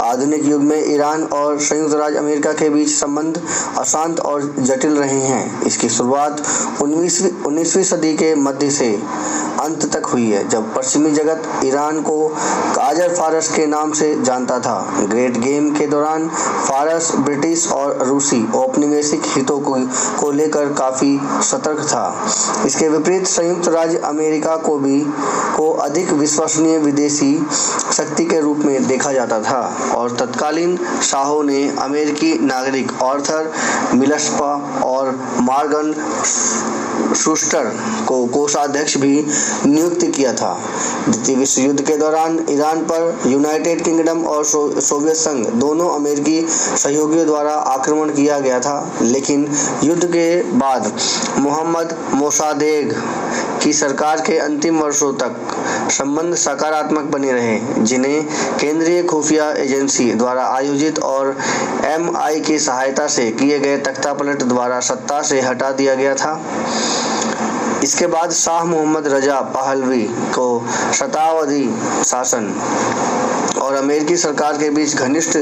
आधुनिक युग में ईरान और संयुक्त राज्य अमेरिका के बीच संबंध अशांत और जटिल रहे हैं। इसकी शुरुआत 19वीं सदी के मध्य से अंत तक हुई है, जब पश्चिमी जगत ईरान को काजर फारस के नाम से जानता था। ग्रेट गेम के दौरान फारस ब्रिटिश और रूसी औपनिवेशिक हितों को लेकर काफी सतर्क था। इसके विपरीत संयुक्त राज्य अमेरिका को अधिक विश्वसनीय विदेशी शक्ति के रूप में देखा जाता था और तत्कालीन शाहों ने अमेरिकी नागरिक आर्थर मिल्सपा और मॉर्गन शूस्टर को कोषाध्यक्ष भी नियुक्त किया था। द्वितीय विश्व युद्ध के दौरान ईरान पर यूनाइटेड किंगडम और सोवियत संघ दोनों अमेरिकी सहयोगियों द्वारा आक्रमण किया गया था, लेकिन युद्ध के बाद मोहम्मद मोसादेग की सरकार के अंतिम वर्षों तक संबंध सकारात्मक बने रहे, जिन्हें केंद्रीय खुफिया एजेंसी द्वारा आयोजित और MI की सहायता से किए गए तख्तापलट द्वारा सत्ता से हटा दिया गया था। इसके बाद शाह मोहम्मद रजा पहलवी को शताब्दी शासन और अमेरिकी सरकार के बीच घनिष्ठ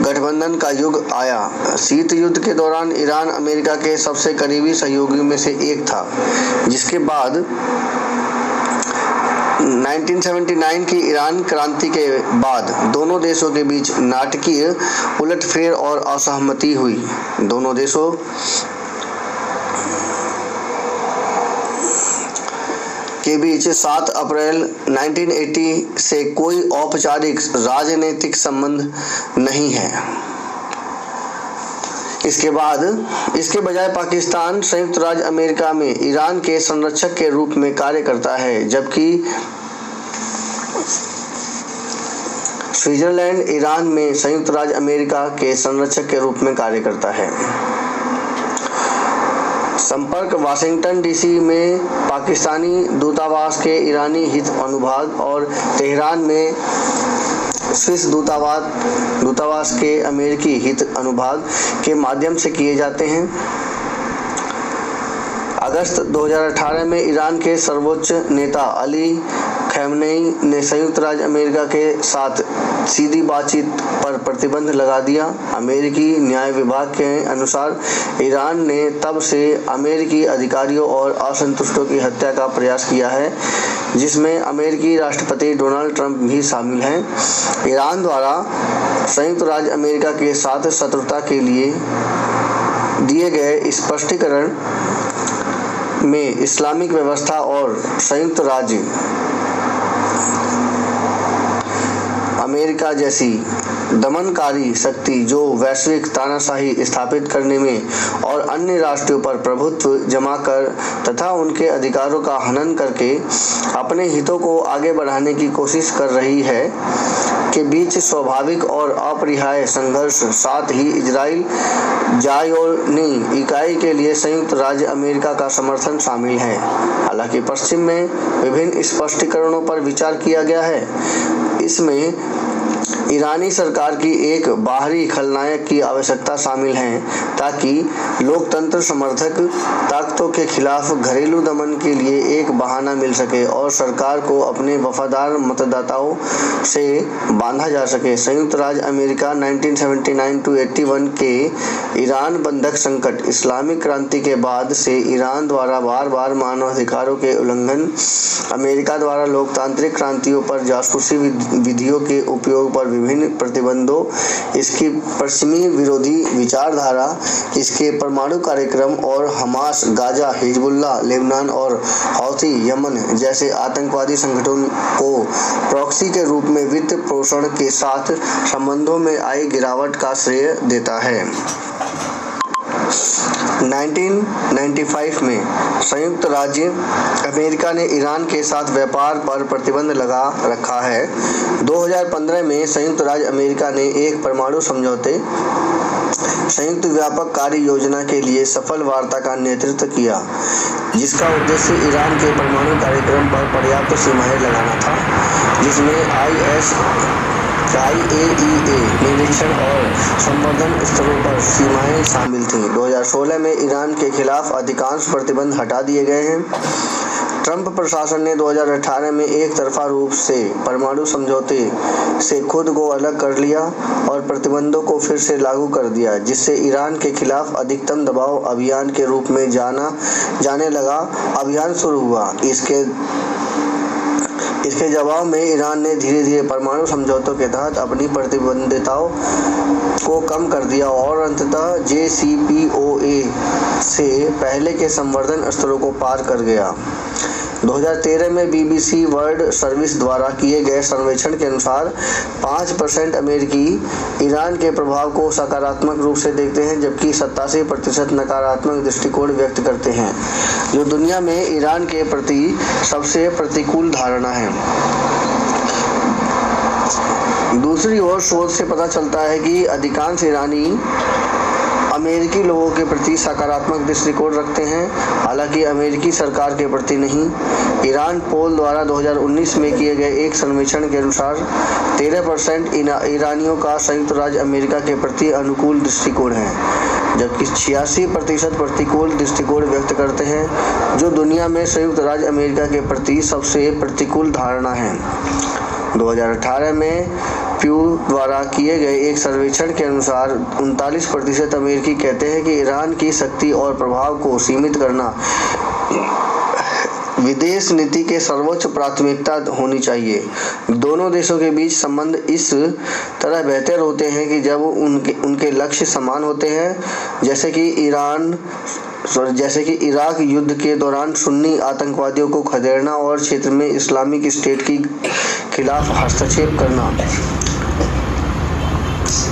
गठबंधन का युग आया। शीत युद्ध के दौरान ईरान अमेरिका के सबसे करीबी सहयोगियों में से एक था, जिसके बाद 1979 की ईरान क्रांति के बाद दोनों देशों के बीच नाटकीय उलटफेर और असहमति हुई। दोनों देशों के बीच 7 अप्रैल 1980 से कोई औपचारिक राजनीतिक संबंध नहीं है। इसके बजाय पाकिस्तान संयुक्त राज्य अमेरिका में ईरान के संरक्षक के रूप में कार्य करता है, जबकि स्विट्जरलैंड ईरान में संयुक्त राज्य अमेरिका के संरक्षक के रूप में कार्य करता है। संपर्क वाशिंगटन DC में पाकिस्तानी दूतावास के ईरानी हित अनुभाग और तेहरान में स्विस दूतावास के अमेरिकी हित अनुभाग के माध्यम से किए जाते हैं। अगस्त 2018 में ईरान के सर्वोच्च नेता अली खamenei ने संयुक्त राज्य अमेरिका के साथ सीधी बातचीत पर प्रतिबंध लगा दिया। अमेरिकी न्याय विभाग के अनुसार ईरान ने तब से अमेरिकी अधिकारियों और असंतुष्टों की हत्या का प्रयास किया है, जिसमें अमेरिकी राष्ट्रपति डोनाल्ड ट्रंप भी शामिल हैं। ईरान द्वारा संयुक्त राज्य अमेरिका के साथ शत्रुता के लिए दिए गए स्पष्टीकरण में इस्लामिक व्यवस्था और संयुक्त राज्य अमेरिका जैसी दमनकारी शक्ति जो वैश्विक तानाशाही स्थापित करने में और अन्य राष्ट्रों पर प्रभुत्व जमा कर तथा उनके अधिकारों का हनन करके अपने हितों को आगे बढ़ाने की कोशिश कर रही है के बीच स्वाभाविक और अपरिहार्य संघर्ष, साथ ही इजराइल ज़ायोनी इकाई के लिए संयुक्त राज्य अमेरिका का समर्थन शामिल है। हालांकि पश्चिम में विभिन्न स्पष्टीकरणों पर विचार किया गया है। इसमें ईरानी सरकार की एक बाहरी खलनायक की आवश्यकता शामिल है, ताकि लोकतंत्र समर्थक ताकतों के खिलाफ घरेलू दमन के लिए एक बहाना मिल सके और सरकार को अपने वफादार मतदाताओं से बांधा जा सके। संयुक्त राज्य अमेरिका 1979-81 के ईरान बंधक संकट, इस्लामिक क्रांति के बाद से ईरान द्वारा बार बार मानवाधिकारों के उल्लंघन, अमेरिका द्वारा लोकतांत्रिक क्रांतियों पर जासूसी विधियों के उपयोग पर विभिन्न प्रतिबंधों, इसकी पश्चिमी विरोधी विचारधारा, इसके परमाणु कार्यक्रम और हमास, गाजा, हिजबुल्लाह, लेबनान और हौथी यमन जैसे आतंकवादी संगठनों को प्रॉक्सी के रूप में वित्त पोषण के साथ संबंधों में आई गिरावट का श्रेय देता है। 1995 में संयुक्त राज्य अमेरिका ने ईरान के साथ व्यापार पर प्रतिबंध लगा रखा है। 2015 में संयुक्त राज्य अमेरिका ने एक परमाणु समझौते संयुक्त व्यापक कार्य योजना के लिए सफल वार्ता का नेतृत्व किया, जिसका उद्देश्य ईरान के परमाणु कार्यक्रम पर पर्याप्त सीमाएं लगाना था, जिसमें IAEA निरीक्षण और संवर्धन स्तरों पर सीमाएं शामिल थीं। 2016 में ईरान के खिलाफ अधिकांश प्रतिबंध हटा दिए गए हैं। ट्रंप प्रशासन ने 2018 में एक तरफा रूप से परमाणु समझौते से खुद को अलग कर लिया और प्रतिबंधों को फिर से लागू कर दिया, जिससे ईरान के खिलाफ अधिकतम दबाव अभियान के रूप में जाने लगा अभियान शुरू हुआ। इसके जवाब में ईरान ने धीरे धीरे परमाणु समझौतों के तहत अपनी प्रतिबद्धताओं को कम कर दिया और अंततः JCPOA से पहले के संवर्धन स्तरों को पार कर गया। 2013 में BBC वर्ल्ड सर्विस द्वारा किए गए सर्वेक्षण के अनुसार 5% अमेरिकी ईरान के प्रभाव को सकारात्मक रूप से देखते हैं, जबकि 87% नकारात्मक दृष्टिकोण व्यक्त करते हैं, जो दुनिया में ईरान के प्रति सबसे प्रतिकूल धारणा है। दूसरी ओर शोध से पता चलता है कि अधिकांश ईरानी अमेरिकी लोगों के प्रति सकारात्मक दृष्टिकोण रखते हैं, हालांकि अमेरिकी सरकार के प्रति नहीं। ईरान पोल द्वारा 2019 में किए गए एक सर्वेक्षण के अनुसार 13% ईरानियों का संयुक्त राज्य अमेरिका के प्रति अनुकूल दृष्टिकोण है, जबकि 86% प्रतिकूल दृष्टिकोण व्यक्त करते हैं, जो दुनिया में संयुक्त राज्य अमेरिका के प्रति सबसे प्रतिकूल धारणा है। 2018 में प्यू द्वारा किए गए एक सर्वेक्षण के अनुसार 39% अमेरिकी कहते हैं कि ईरान की शक्ति और प्रभाव को सीमित करना विदेश नीति के सर्वोच्च प्राथमिकता होनी चाहिए। दोनों देशों के बीच संबंध इस तरह बेहतर होते हैं कि जब उनके लक्ष्य समान होते हैं, जैसे कि इराक युद्ध के दौरान सुन्नी आतंकवादियों को खदेड़ना और क्षेत्र में इस्लामिक स्टेट के खिलाफ हस्तक्षेप करना।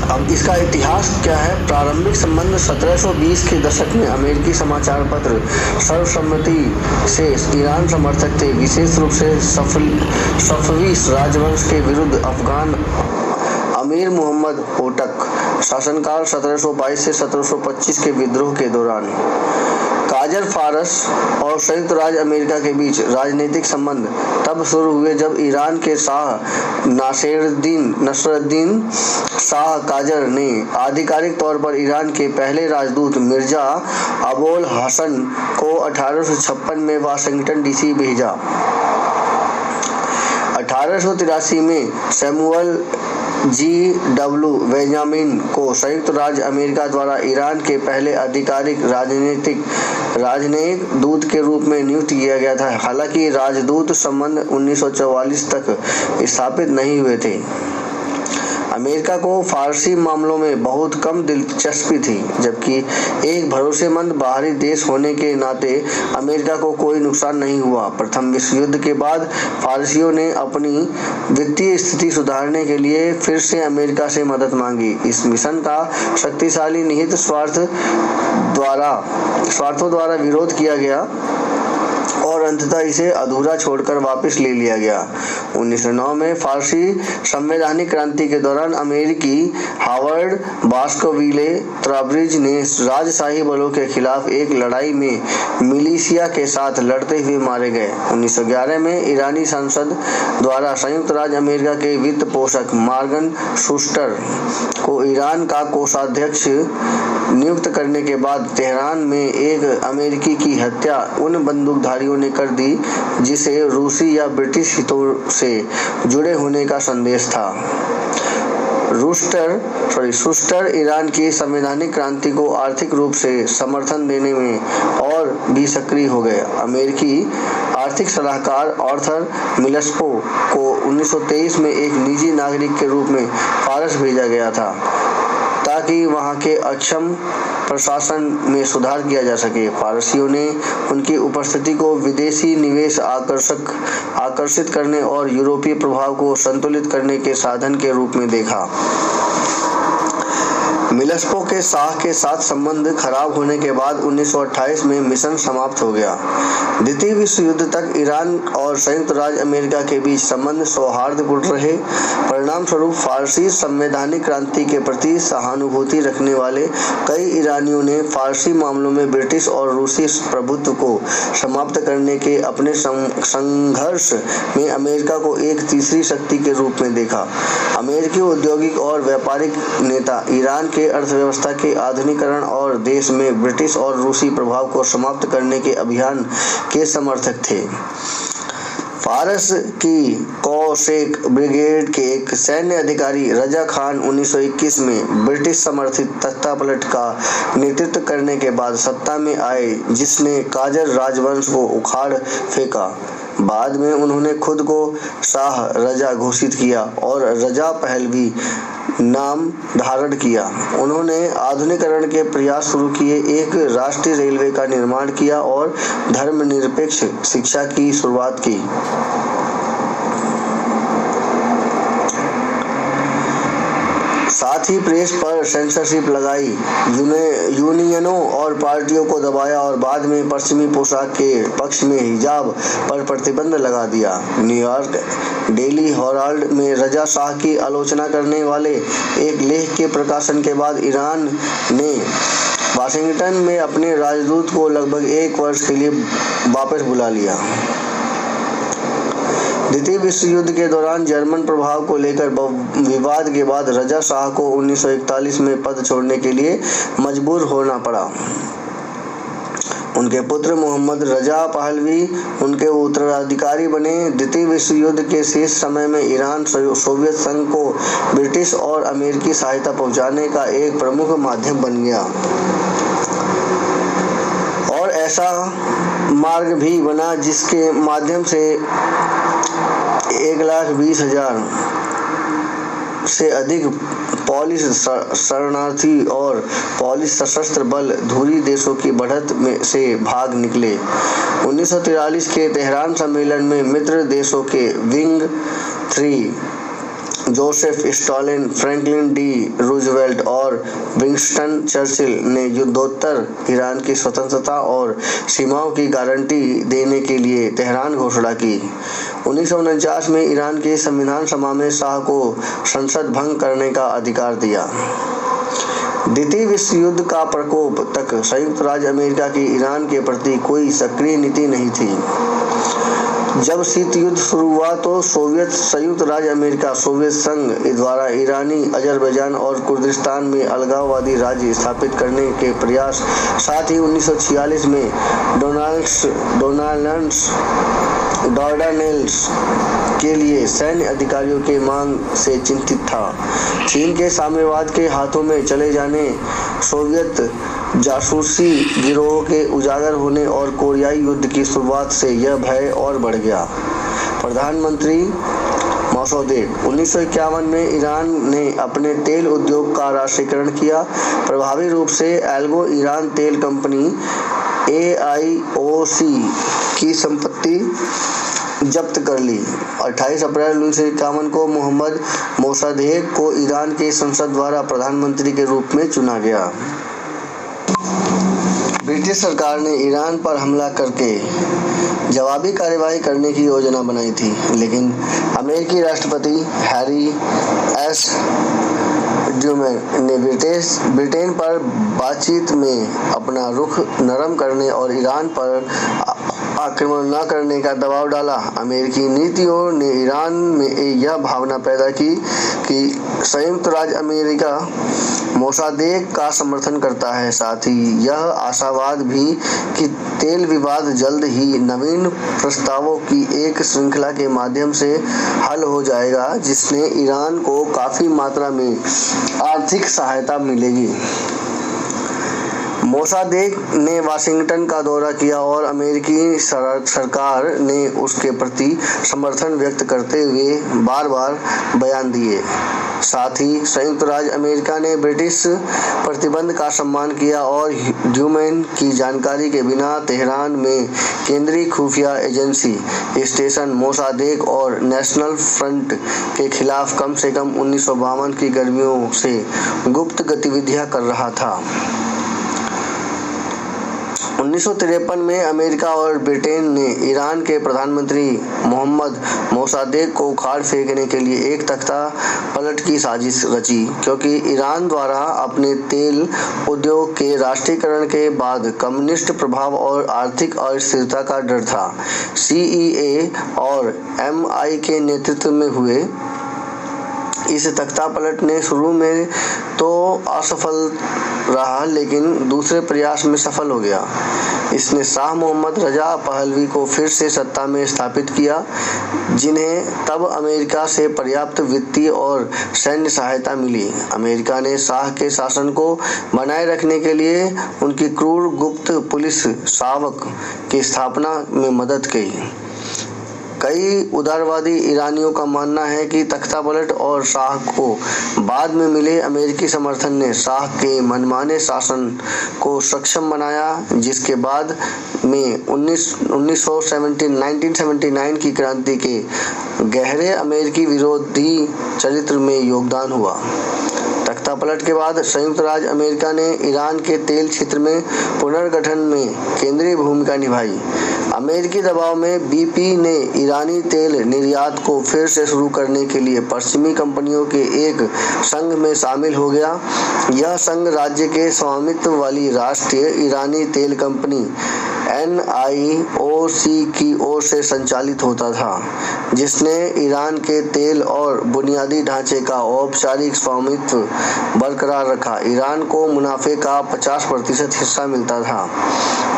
अब इसका इतिहास क्या है? प्रारंभिक संबंध 1720 के दशक में अमेरिकी समाचार पत्र सर्वसम्मति से ईरान समर्थक थे, विशेष रूप से सफवी राजवंश के विरुद्ध अफगान अमीर मोहम्मद होटक शासनकाल 1722 से 1725 के विद्रोह के दौरान। काजर फारस और संयुक्त राज्य अमेरिका के बीच राजनीतिक संबंध तब शुरू हुए जब ईरान के शाह नसरुद्दीन शाह काजर ने आधिकारिक तौर पर ईरान के पहले राजदूत मिर्जा अबोल हसन को 1856 में वाशिंगटन DC भेजा। 1883 में सैमुअल G.W. बेंजामिन को संयुक्त राज्य अमेरिका द्वारा ईरान के पहले आधिकारिक राजनयिक दूत के रूप में नियुक्त किया गया था। हालांकि राजदूत संबंध 1944 तक स्थापित नहीं हुए थे। अमेरिका को फारसी मामलों में बहुत कम दिलचस्पी थी, जबकि एक भरोसेमंद बाहरी देश होने के नाते अमेरिका को कोई नुकसान नहीं हुआ। प्रथम विश्व युद्ध के बाद फारसियों ने अपनी वित्तीय स्थिति सुधारने के लिए फिर से अमेरिका से मदद मांगी। इस मिशन का शक्तिशाली निहित स्वार्थों द्वारा विरोध किया गया और अंततः इसे अधूरा छोड़कर वापस ले लिया गया। 1909 में फारसी संवैधानिक क्रांति के दौरान अमेरिकी हावर्ड बास्करविले ट्रावरिज ने राजशाही बलों के खिलाफ एक लड़ाई में मिलिशिया के साथ लड़ते हुए मारे गए। 1911 में ईरानी संसद द्वारा संयुक्त राज्य अमेरिका के वित्त पोषक मॉर्गन शूस्टर को ईरान का कोषाध्यक्ष नियुक्त करने के बाद तेहरान में एक अमेरिकी की हत्या उन बंदूकधारियों ने कर दी जिसे रूसी या ब्रिटिश हितों से जुड़े होने का संदेश था। शूस्टर ईरान की संवैधानिक क्रांति को आर्थिक रूप से समर्थन देने में और भी सक्रिय हो गए। अमेरिकी आर्थिक सलाहकार आर्थर मिलस्पो को 1923 में एक निजी नागरिक के रूप में फारस भेजा गया था ताकि वहां के अक्षम प्रशासन में सुधार किया जा सके। फारसियों ने उनकी उपस्थिति को विदेशी निवेश आकर्षित करने और यूरोपीय प्रभाव को संतुलित करने के साधन के रूप में देखा। मिलस्पो के शाह के साथ संबंध खराब होने के बाद 1928 में मिशन समाप्त हो गया। द्वितीय विश्व युद्ध तक ईरान और संयुक्त राज्य अमेरिका के बीच संबंध सौहार्दपूर्ण रहे। परिणाम स्वरूप फारसी संवैधानिक क्रांति के प्रति सहानुभूति रखने वाले कई ईरानियों ने फारसी मामलों में ब्रिटिश और रूसी प्रभुत्व को समाप्त करने के अपने संघर्ष में अमेरिका को एक तीसरी शक्ति के रूप में देखा। अमेरिकी औद्योगिक और व्यापारिक नेता ईरान के अर्थव्यवस्था के आधुनिकीकरण और देश में ब्रिटिश और रूसी प्रभाव को समाप्त करने के अभियान के समर्थक थे। फारस की कौशेक ब्रिगेड के एक सैन्य अधिकारी रजा खान 1921 में ब्रिटिश समर्थित तख्तापलट का नेतृत्व करने के बाद सत्ता में आए, जिसने काजर राजवंश को उखाड़ फेंका। बाद में उन्होंने खुद को शाह रजा घोषित किया और रजा पहलवी नाम धारण किया। उन्होंने आधुनिकीकरण के प्रयास शुरू किए, एक राष्ट्रीय रेलवे का निर्माण किया और धर्मनिरपेक्ष शिक्षा की शुरुआत की। साथ ही प्रेस पर सेंसरशिप लगाई, यूनियनों और पार्टियों को दबाया और बाद में पश्चिमी पोशाक के पक्ष में हिजाब पर प्रतिबंध लगा दिया। न्यूयॉर्क डेली हेराल्ड में रजा शाह की आलोचना करने वाले एक लेख के प्रकाशन के बाद ईरान ने वाशिंगटन में अपने राजदूत को लगभग 1 वर्ष के लिए वापस बुला लिया। द्वितीय विश्व युद्ध के दौरान जर्मन प्रभाव को लेकर विवाद के बाद रजा शाह को 1941 में पद छोड़ने के लिए मजबूर होना पड़ा। उनके पुत्र मोहम्मद रजा पहलवी उनके उत्तराधिकारी बने। द्वितीय विश्व युद्ध के शेष समय में ईरान सोवियत संघ को ब्रिटिश और अमेरिकी सहायता पहुंचाने का एक प्रमुख माध्यम बन गया और ऐसा मार्ग भी बना जिसके माध्यम से 1,20,000 से अधिक पोलिश शरणार्थी और पोलिश सशस्त्र बल धुरी देशों की बढ़त में से भाग निकले। 1943 के तेहरान सम्मेलन में मित्र देशों के wing 3 Joseph Stalin, Franklin D Roosevelt और विंस्टन चर्चिल ने युद्धोत्तर ईरान की स्वतंत्रता और सीमाओं की गारंटी देने के लिए तेहरान घोषणा की। 1949 में ईरान के संविधान सभा में शाह को संसद भंग करने का अधिकार दिया। द्वितीय विश्व युद्ध का प्रकोप तक संयुक्त राज्य अमेरिका की ईरान के प्रति कोई सक्रिय नीति नहीं थी। जब शीत युद्ध शुरू हुआ तो संयुक्त राज्य अमेरिका सोवियत संघ द्वारा ईरानी अजरबैजान और कुर्दिस्तान में अलगाववादी राज्य स्थापित करने के प्रयास, साथ ही 1946 में डॉर्डानेल्स के लिए सैन्य अधिकारियों के मांग से चिंतित था। चीन के साम्यवाद के हाथों में चले जाने, सोवियत जासूसी गिरोह के उजागर होने और कोरियाई युद्ध की शुरुआत से यह भय और बढ़ गया। प्रधानमंत्री मोसादेक 1951 में ईरान ने अपने तेल उद्योग का राष्ट्रीयकरण किया। प्रभावी रूप से एल्गो ईरान तेल कंपनी AIOC की संपत्ति जब्त कर ली। 28 अप्रैल 1951 को मोहम्मद मोसादेक को ईरान की संसद द्वारा प्रधानमंत्री के रूप में चुना गया। ब्रिटिश सरकार ने ईरान पर हमला करके जवाबी कार्रवाई करने की योजना बनाई थी, लेकिन अमेरिकी राष्ट्रपति हैरी एस ट्रूमैन ने ब्रिटेन पर बातचीत में अपना रुख नरम करने और ईरान पर आक्रमण न करने का दबाव डाला। अमेरिकी नीतियों ने ईरान में यह भावना पैदा की कि संयुक्त राज्य अमेरिका मोसादेक का समर्थन करता है। साथ ही यह आशावाद भी कि तेल विवाद जल्द ही नवीन प्रस्तावों की एक श्रृंखला के माध्यम से हल हो जाएगा, जिसने ईरान को काफी मात्रा में आर्थिक सहायता मिलेगी। मोसादेक ने वाशिंगटन का दौरा किया और अमेरिकी सरकार ने उसके प्रति समर्थन व्यक्त करते हुए बार-बार बयान दिए। साथ ही संयुक्त राज्य अमेरिका ने ब्रिटिश प्रतिबंध का सम्मान किया और ट्रूमैन की जानकारी के बिना तेहरान में केंद्रीय खुफिया एजेंसी स्टेशन मोसादेक और नेशनल फ्रंट के खिलाफ कम से कम 1952 की गर्मियों से गुप्त गतिविधियां कर रहा था। 1953 में अमेरिका और ब्रिटेन ने ईरान के प्रधानमंत्री मोहम्मद मोसादेक को उखाड़ फेंकने के लिए एक तख्ता पलट की साजिश रची, क्योंकि ईरान द्वारा अपने तेल उद्योग के राष्ट्रीयकरण के बाद कम्युनिस्ट प्रभाव और आर्थिक अस्थिरता का डर था। CEA और MI के नेतृत्व में हुए इस तख्तापलट ने शुरू में तो असफल रहा, लेकिन दूसरे प्रयास में सफल हो गया। इसने शाह मोहम्मद रजा पहलवी को फिर से सत्ता में स्थापित किया, जिन्हें तब अमेरिका से पर्याप्त वित्तीय और सैन्य सहायता मिली। अमेरिका ने शाह के शासन को बनाए रखने के लिए उनकी क्रूर गुप्त पुलिस शावक की स्थापना में मदद की। कई उदारवादी ईरानियों का मानना है कि तख्तापलट और शाह को बाद में मिले अमेरिकी समर्थन ने शाह के मनमाने शासन को सक्षम बनाया, जिसके बाद में 1979 की क्रांति के गहरे अमेरिकी विरोधी चरित्र में योगदान हुआ। तख्तापलट के बाद संयुक्त राज्य अमेरिका ने ईरान के तेल क्षेत्र में पुनर्गठन में केंद्रीय भूमिका निभाई। अमेरिकी दबाव में बीपी ने ईरानी तेल निर्यात को फिर से शुरू करने के लिए पश्चिमी कंपनियों के एक संघ में शामिल हो गया। यह संघ राज्य के स्वामित्व वाली राष्ट्रीय ईरानी तेल कंपनी NIOC की ओर से संचालित होता था, जिसने ईरान के तेल और बुनियादी ढांचे का औपचारिक स्वामित्व बरकरार रखा। ईरान को मुनाफे का 50% हिस्सा मिलता था,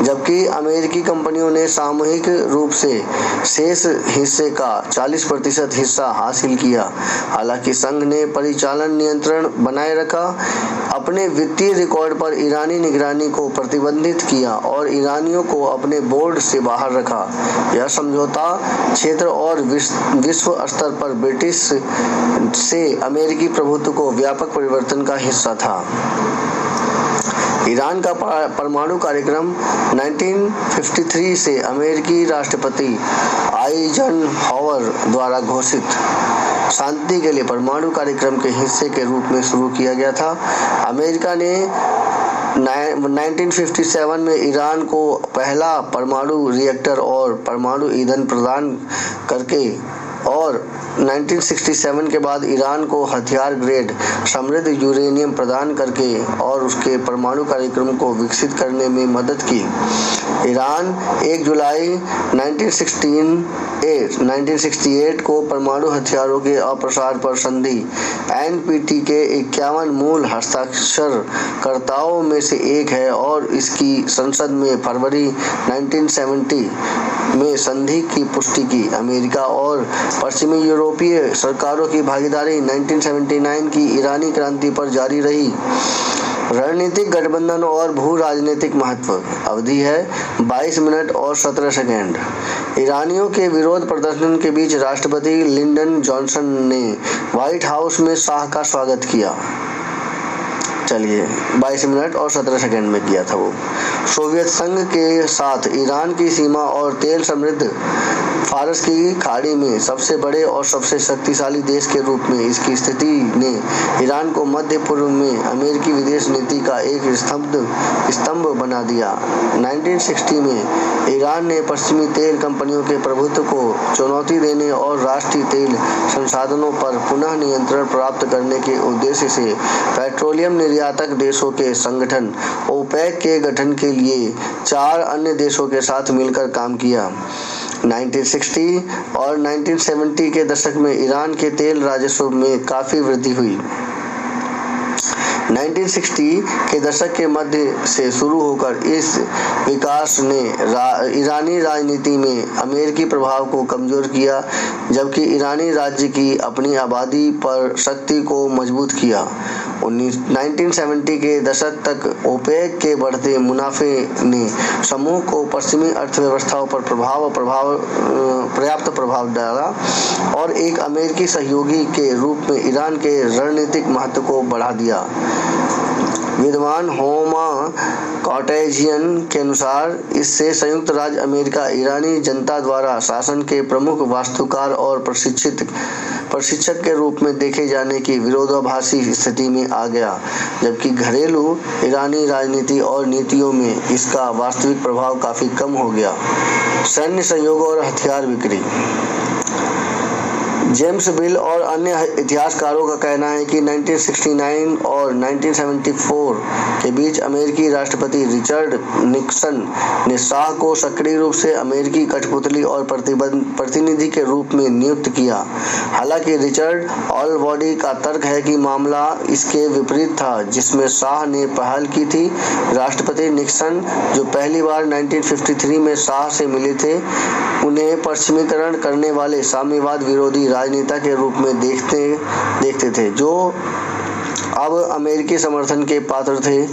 जबकि अमेरिकी कंपनियों ने सामूहिक रूप से शेष हिस्से का 40% हिस्सा हासिल किया। हालांकि संघ ने परिचालन नियंत्रण बनाए रखा, अपने वित्तीय रिकॉर्ड पर ईरानी निगरानी को प्रतिबंधित किया और ईरानियों को अपने बोर्ड से बाहर रखा। यह समझौता क्षेत्र और विश्व स्तर पर ब्रिटिश से अमेरिकी प्रभुत्व को व्यापक परिवर्तन का हिस्सा था। ईरान का परमाणु कार्यक्रम 1953 से अमेरिकी राष्ट्रपति आइजनहावर द्वारा घोषित शांति के लिए परमाणु कार्यक्रम के हिस्से के रूप में शुरू किया गया था। अमेरिका ने 1957 में ईरान को पहला परमाणु रिएक्टर और परमाणु ईंधन प्रदान करके और 1967 के बाद ईरान को हथियार ग्रेड समृद्ध यूरेनियम प्रदान करके और उसके परमाणु कार्यक्रम को विकसित करने में मदद की। ईरान 1 जुलाई 1968 को परमाणु हथियारों के अप्रसार पर संधि NPT के 51 मूल हस्ताक्षरकर्ताओं में से एक है और इसकी संसद में फरवरी 1970 में संधि की पुष्टि की। अमेरिका और पश्चिमी यूरोपीय सरकारों की भागीदारी 1979 की ईरानी क्रांति पर जारी रही। रणनीतिक गठबंधन और भू राजनीतिक महत्व। अवधि है 22 मिनट और 17 सेकेंड। ईरानियों के विरोध प्रदर्शन के बीच राष्ट्रपति लिंडन जॉनसन ने व्हाइट हाउस में शाह का स्वागत किया। चलिए 22 मिनट और 17 सेकेंड में किया था वो। सोवियत संघ के साथ ईरान की सीमा और तेल समृद्ध फारस की खाड़ी में सबसे बड़े और सबसे शक्तिशाली देश के रूप में इसकी स्थिति ने ईरान को मध्य पूर्व में अमेरिकी विदेश नीति का एक स्तंभ बना दिया। 1960 में ईरान ने पश्चिमी तेल कंपनियों के प्रभुत्व को चुनौती देने और राष्ट्रीय तेल संसाधनों पर पुनः नियंत्रण प्राप्त करने के उद्देश्य से पेट्रोलियम निर्यातक देशों के संगठन ओपेक के गठन के लिए 4 अन्य देशों के साथ मिलकर काम किया। 1960 और 1970 के दशक में ईरान के तेल राजस्व में काफी वृद्धि हुई। 1960 के दशक के मध्य से शुरू होकर इस विकास ने ईरानी राजनीति में अमेरिकी प्रभाव को कमजोर किया, जबकि ईरानी राज्य की अपनी आबादी पर शक्ति को मजबूत किया। 1970 के दशक तक ओपेक के बढ़ते मुनाफे ने समूह को पश्चिमी अर्थव्यवस्थाओं पर पर्याप्त प्रभाव डाला और एक अमेरिकी सहयोगी के रूप में ईरान के रणनीतिक महत्व को बढ़ा दिया। विद्वान होमा कॉटेजियन के अनुसार इससे संयुक्त राज्य अमेरिका ईरानी जनता द्वारा शासन के प्रमुख वास्तुकार और प्रशिक्षक के रूप में देखे जाने की विरोधाभासी स्थिति में आ गया, जबकि घरेलू ईरानी राजनीति और नीतियों में इसका वास्तविक प्रभाव काफी कम हो गया। सैन्य सहयोग और हथियार बिक्री। जेम्स बिल और अन्य इतिहासकारों का कहना है कि 1969 और 1974 के बीच अमेरिकी राष्ट्रपति रिचर्ड निक्सन ने शाह को सक्रिय रूप से अमेरिकी कठपुतली और प्रतिनिधि के रूप में नियुक्त किया। हालांकि रिचर्ड ऑलबॉडी का तर्क है कि मामला इसके विपरीत था, जिसमें शाह ने पहल की थी। राष्ट्रपति निक्सन, जो पहली बार 1953 में शाह से मिले थे, उन्हें पश्चिमीकरण करने वाले साम्यवाद विरोधी राजनेता के रूप में देखते थे, जो अब अमेरिकी समर्थन के पात्र थे।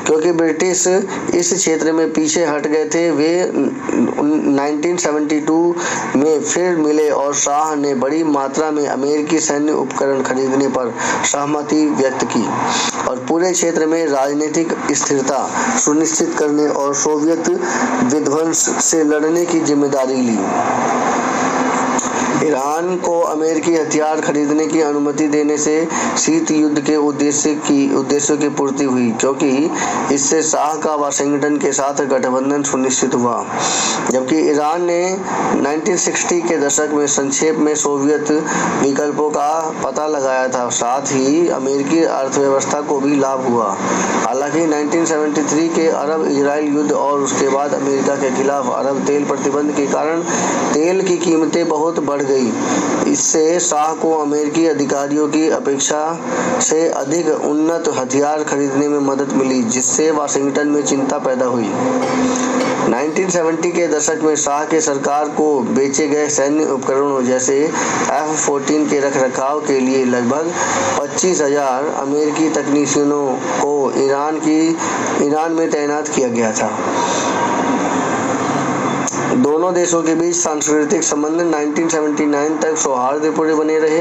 क्योंकि ब्रिटिश इस क्षेत्र में पीछे हट गए थे, वे 1972 में फिर मिले और शाह ने बड़ी मात्रा में अमेरिकी सैन्य उपकरण खरीदने पर सहमति व्यक्त की और पूरे क्षेत्र में राजनीतिक स्थिरता सुनिश्चित करने और सोवियत विध्वंस से लड़ने की जिम्मेदारी ली। ईरान को अमेरिकी हथियार खरीदने की अनुमति देने से शीत युद्ध के उद्देश्यों की पूर्ति हुई, क्योंकि इससे शाह का वाशिंगटन के साथ गठबंधन सुनिश्चित हुआ। जबकि ईरान ने 1960 के दशक में संक्षेप में सोवियत विकल्पों का पता लगाया था, साथ ही अमेरिकी अर्थव्यवस्था को भी लाभ हुआ। हालांकि 1973 के अरब-इजराइल युद्ध और उसके बाद अमेरिका के खिलाफ अरब तेल प्रतिबंध के कारण तेल की कीमतें बहुत बढ़ गई। इससे शाह को अमेरिकी अधिकारियों की अपेक्षा से अधिक उन्नत हथियार खरीदने में मदद मिली, जिससे वाशिंगटन में चिंता पैदा हुई। 1970 के दशक में शाह के सरकार को बेचे गए सैन्य उपकरणों जैसे F-14 के रखरखाव के लिए लगभग 25,000 अमेरिकी तकनीशियनों को ईरान में तैनात किया गया था। दोनों देशों के बीच सांस्कृतिक संबंध 1979 तक सौहार्दपूर्ण बने रहे।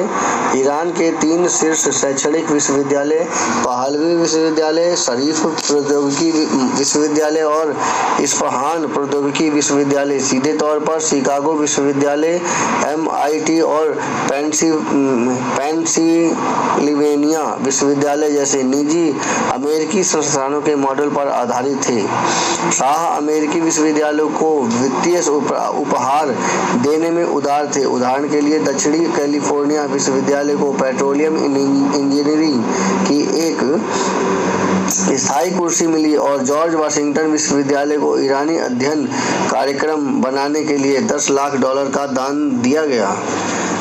ईरान के 3 शीर्ष शैक्षणिक विश्वविद्यालय, पहलवी विश्वविद्यालय, शरीफ प्रौद्योगिकी विश्वविद्यालय और इस्फहान प्रौद्योगिकी विश्वविद्यालय, सीधे तौर पर शिकागो विश्वविद्यालय, MIT और पेंसिल्वेनिया विश्वविद्यालय जैसे निजी अमेरिकी संस्थानों के मॉडल पर आधारित थे। शाह अमेरिकी विश्वविद्यालयों को वित्तीय उपहार देने में उदार थे। उदाहरण के लिए दक्षिणी कैलिफोर्निया विश्वविद्यालय को पेट्रोलियम इंजीनियरिंग की एक स्थायी कुर्सी मिली और जॉर्ज वाशिंगटन विश्वविद्यालय को ईरानी अध्ययन कार्यक्रम बनाने के लिए $10 लाख का दान दिया गया।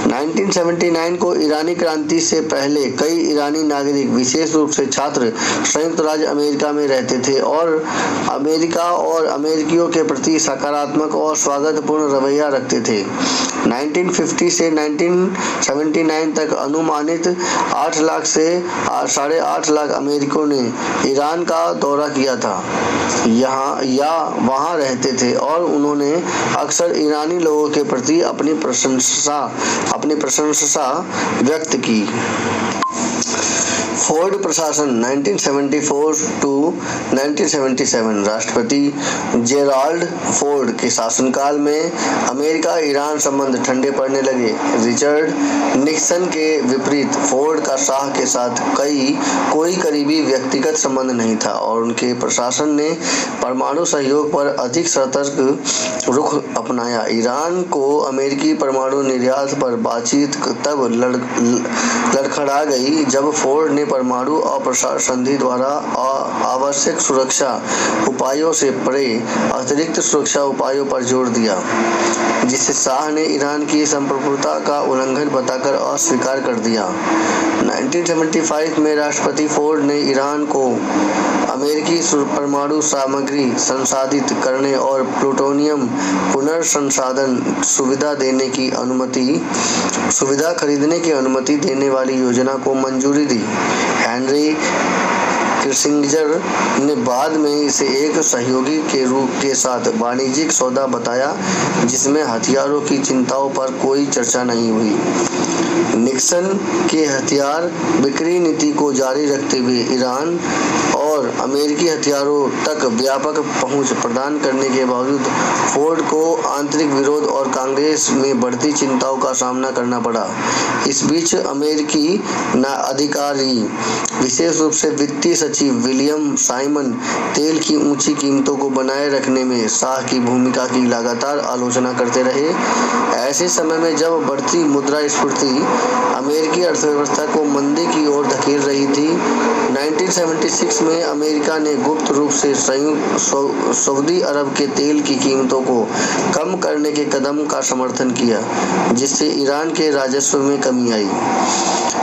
1979 को ईरानी क्रांति से पहले कई ईरानी नागरिक, विशेष रूप से छात्र, संयुक्त राज्य अमेरिका में रहते थे और अमेरिका और अमेरिकियों के प्रति सकारात्मक और स्वागतपूर्ण रवैया रखते थे। 1950 से 1979 तक अनुमानित 8 लाख से 8.5 लाख अमेरिकियों ने ईरान का दौरा किया था या वहां रहते थे और उन्होंने अक्सर ईरानी लोगों के प्रति अपनी प्रशंसा व्यक्त की। फोर्ड प्रशासन 1974 to 1977 राष्ट्रपति जेराल्ड फोर्ड के शासनकाल में अमेरिका ईरान संबंध ठंडे पड़ने लगे। रिचर्ड निक्सन के विपरीत फोर्ड का शाह के साथ कोई करीबी व्यक्तिगत संबंध नहीं था और उनके प्रशासन ने परमाणु सहयोग पर अधिक सतर्क रुख अपनाया। ईरान को अमेरिकी परमाणु निर्यात पर बातचीत तब लड़खड़ा गई जब फोर्ड ने परमाणु अप्रसार संधि द्वारा आवश्यक सुरक्षा उपायों से परे अतिरिक्त सुरक्षा उपायों पर जोर दिया, जिसे शाह ने ईरान की संप्रभुता का उल्लंघन बताकर अस्वीकार कर दिया। 1975 में राष्ट्रपति फोर्ड ने ईरान को अमेरिकी परमाणु सामग्री संसाधित करने और प्लूटोनियम पुनर्संसाधन सुविधा खरीदने की अनुमति देने वाली योजना को मंजूरी दी। हेनरी किसिंजर ने बाद में इसे एक सहयोगी के साथ वाणिज्यिक सौदा बताया, जिसमें हथियारों की चिंताओं पर कोई चर्चा नहीं हुई। निक्सन के हथियार बिक्री नीति को जारी रखते हुए ईरान और अमेरिकी हथियारों तक व्यापक पहुंच प्रदान करने के बावजूद फोर्ड को आंतरिक विरोध और कांग्रेस में बढ़ती चिंताओं का सामना करना पड़ा। इस बीच अमेरिकी अधिकारी, विशेष रूप से वित्तीय सचिव विलियम साइमन, तेल की ऊंची कीमतों को बनाए रखने में शाह की भूमिका की लगातार आलोचना करते रहे। ऐसे समय में जब बढ़ती मुद्रास्फीति स्थिति अमेरिकी अर्थव्यवस्था को मंदी की ओर धकेल रही थी। 1976 में अमेरिका ने गुप्त रूप से सऊदी अरब के तेल की कीमतों को कम करने के कदम का समर्थन किया, जिससे ईरान के राजस्व में कमी आई।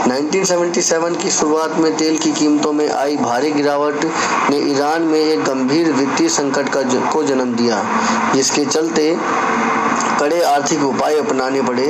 1977 की शुरुआत में तेल की कीमतों में आई भारी गिरावट ने ईरान में एक गंभीर वित्तीय संकट को जन्म दिया, जिसके चलते कड़े आर्थिक उपाय अपनाने पड़े।